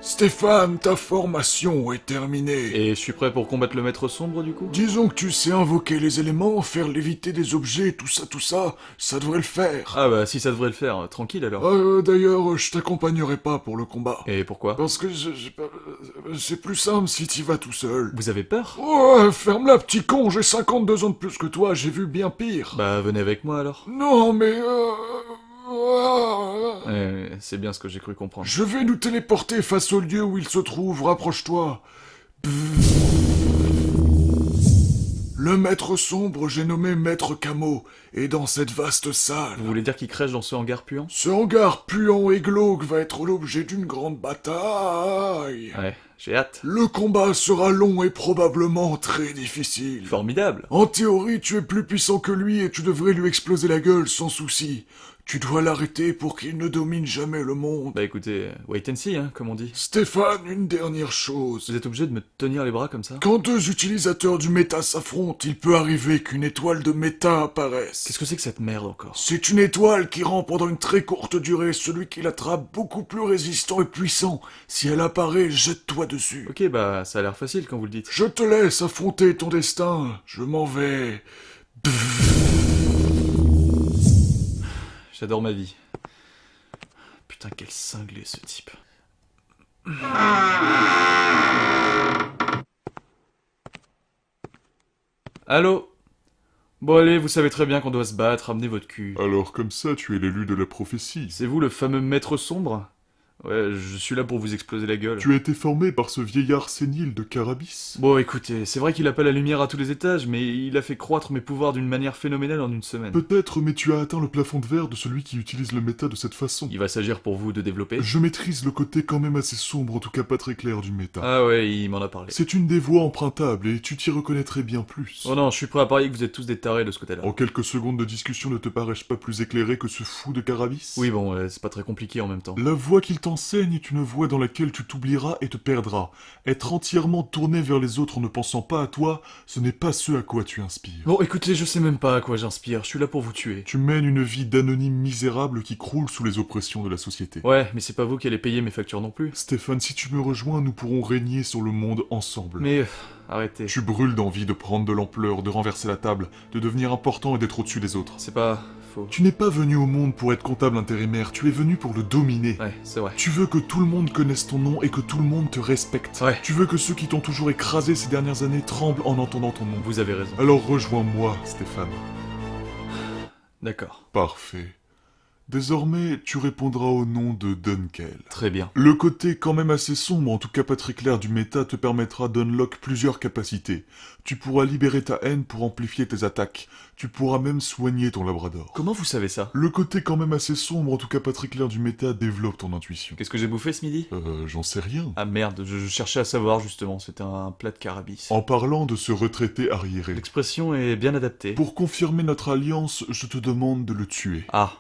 Stéphane, ta formation est terminée. Et je suis prêt pour combattre le maître sombre du coup? Disons que tu sais invoquer les éléments, faire léviter des objets, tout ça devrait le faire. Ah bah si ça devrait le faire, tranquille alors. D'ailleurs, je t'accompagnerai pas pour le combat. Et pourquoi? Parce que c'est plus simple si t'y vas tout seul. Vous avez peur? Oh, ferme-la, petit con, j'ai 52 ans de plus que toi, j'ai vu bien pire. Bah venez avec moi alors. Non, mais C'est bien ce que j'ai cru comprendre. je vais nous téléporter face au lieu où il se trouve, rapproche-toi. Le maître sombre, j'ai nommé Maître Camo, est dans cette vaste salle. Vous voulez dire qu'il crèche dans ce hangar puant? Ce hangar puant et glauque va être l'objet d'une grande bataille. Ouais, j'ai hâte. Le combat sera long et probablement très difficile. Formidable. En théorie, tu es plus puissant que lui et tu devrais lui exploser la gueule sans souci. Tu dois l'arrêter pour qu'il ne domine jamais le monde. Bah écoutez, wait and see, hein, comme on dit. Stéphane, une dernière chose. Vous êtes obligé de me tenir les bras comme ça? Quand deux utilisateurs du méta s'affrontent, il peut arriver qu'une étoile de méta apparaisse. Qu'est-ce que c'est que cette merde encore? C'est une étoile qui rend pendant une très courte durée celui qui l'attrape beaucoup plus résistant et puissant. Si elle apparaît, jette-toi dessus. Ok, bah ça a l'air facile quand vous le dites. Je te laisse affronter ton destin. Je m'en vais. J'adore ma vie. Putain, quel cinglé ce type. Allô? Bon allez, vous savez très bien qu'on doit se battre, amenez votre cul. Alors comme ça, tu es l'élu de la prophétie. C'est vous le fameux maître sombre? Ouais, je suis là pour vous exploser la gueule. Tu as été formé par ce vieillard sénile de Carabis. Bon écoutez, c'est vrai qu'il a pas la lumière à tous les étages, mais il a fait croître mes pouvoirs d'une manière phénoménale en une semaine. Peut-être, mais tu as atteint le plafond de verre de celui qui utilise le méta de cette façon. Il va s'agir pour vous de développer? Je maîtrise le côté quand même assez sombre, en tout cas pas très clair du méta. Ah ouais, il m'en a parlé. C'est une des voies empruntables et tu t'y reconnaîtrais bien plus. Oh non, je suis prêt à parier que vous êtes tous des tarés de ce côté-là. En quelques secondes de discussion, ne te parais-je pas plus éclairé que ce fou de Carabis? Oui bon, c'est pas très compliqué en même temps. La voie qu'il t'enseigne est une voie dans laquelle tu t'oublieras et te perdras. Être entièrement tourné vers les autres en ne pensant pas à toi, ce n'est pas ce à quoi tu inspires. Bon écoutez, je sais même pas à quoi j'inspire, je suis là pour vous tuer. Tu mènes une vie d'anonyme misérable qui croule sous les oppressions de la société. Ouais, mais c'est pas vous qui allez payer mes factures non plus. Stéphane, si tu me rejoins, nous pourrons régner sur le monde ensemble. Mais... arrêtez. Tu brûles d'envie de prendre de l'ampleur, de renverser la table, de devenir important et d'être au-dessus des autres. C'est pas... faux. Tu n'es pas venu au monde pour être comptable intérimaire, tu es venu pour le dominer. Ouais, c'est vrai. Tu veux que tout le monde connaisse ton nom et que tout le monde te respecte. Ouais. Tu veux que ceux qui t'ont toujours écrasé ces dernières années tremblent en entendant ton nom. Vous avez raison. Alors rejoins-moi, Stéphane. D'accord. Parfait. Désormais, tu répondras au nom de Dunkel. Très bien. Le côté quand même assez sombre, en tout cas pas très clair du méta, te permettra d'unlock plusieurs capacités. Tu pourras libérer ta haine pour amplifier tes attaques. Tu pourras même soigner ton labrador. Comment vous savez ça? Le côté quand même assez sombre, en tout cas pas très clair du méta, développe ton intuition. Qu'est-ce que j'ai bouffé ce midi? J'en sais rien. Ah merde, je cherchais à savoir justement, c'était un plat de carabis. En parlant de ce retraité arriéré. L'expression est bien adaptée. Pour confirmer notre alliance, je te demande de le tuer. Ah,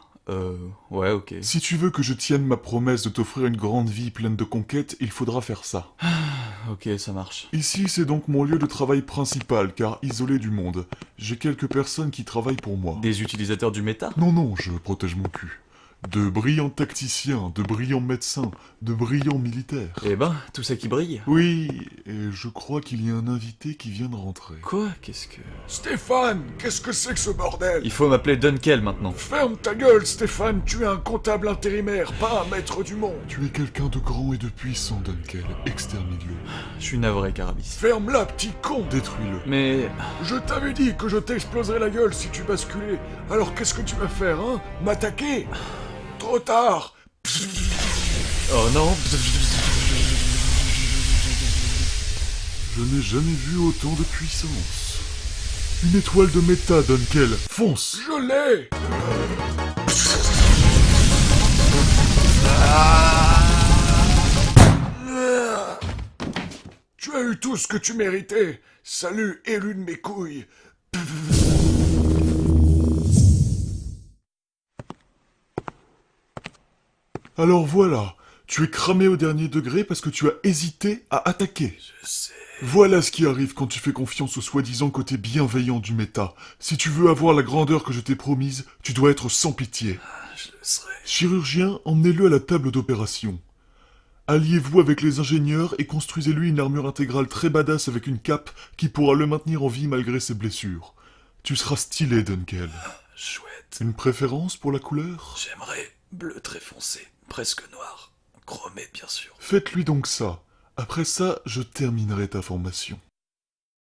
ouais, ok. Si tu veux que je tienne ma promesse de t'offrir une grande vie pleine de conquêtes, il faudra faire ça. Ok, ça marche. Ici, c'est donc mon lieu de travail principal, car isolé du monde. J'ai quelques personnes qui travaillent pour moi. Des utilisateurs du méta? Non, je protège mon cul. De brillants tacticiens, de brillants médecins, de brillants militaires. Eh ben, tout ça qui brille. Oui, et je crois qu'il y a un invité qui vient de rentrer. Quoi? Qu'est-ce que... Stéphane, qu'est-ce que c'est que ce bordel? Il faut m'appeler Dunkel maintenant. Ferme ta gueule, Stéphane, tu es un comptable intérimaire, pas un maître du monde. Tu es quelqu'un de grand et de puissant, Dunkel. Extermine-le. Je suis navré, Carabis. Ferme-la, petit con. Détruis-le. Mais... Je t'avais dit que je t'exploserais la gueule si tu basculais. Alors qu'est-ce que tu vas faire, hein? M'attaquer? Trop tard. Oh non. Je n'ai jamais vu autant de puissance. Une étoile de méta, Dunkel. Fonce! Je l'ai. Tu as eu tout ce que tu méritais. Salut, élu de mes couilles. Alors voilà, tu es cramé au dernier degré parce que tu as hésité à attaquer. Je sais. Voilà ce qui arrive quand tu fais confiance au soi-disant côté bienveillant du méta. Si tu veux avoir la grandeur que je t'ai promise, tu dois être sans pitié. Je le serai. Chirurgien, emmenez-le à la table d'opération. Alliez-vous avec les ingénieurs et construisez-lui une armure intégrale très badass avec une cape qui pourra le maintenir en vie malgré ses blessures. Tu seras stylé, Dunkel. Chouette. Une préférence pour la couleur? J'aimerais bleu très foncé, presque noir. Chromé, bien sûr. Faites-lui donc ça. Après ça, je terminerai ta formation.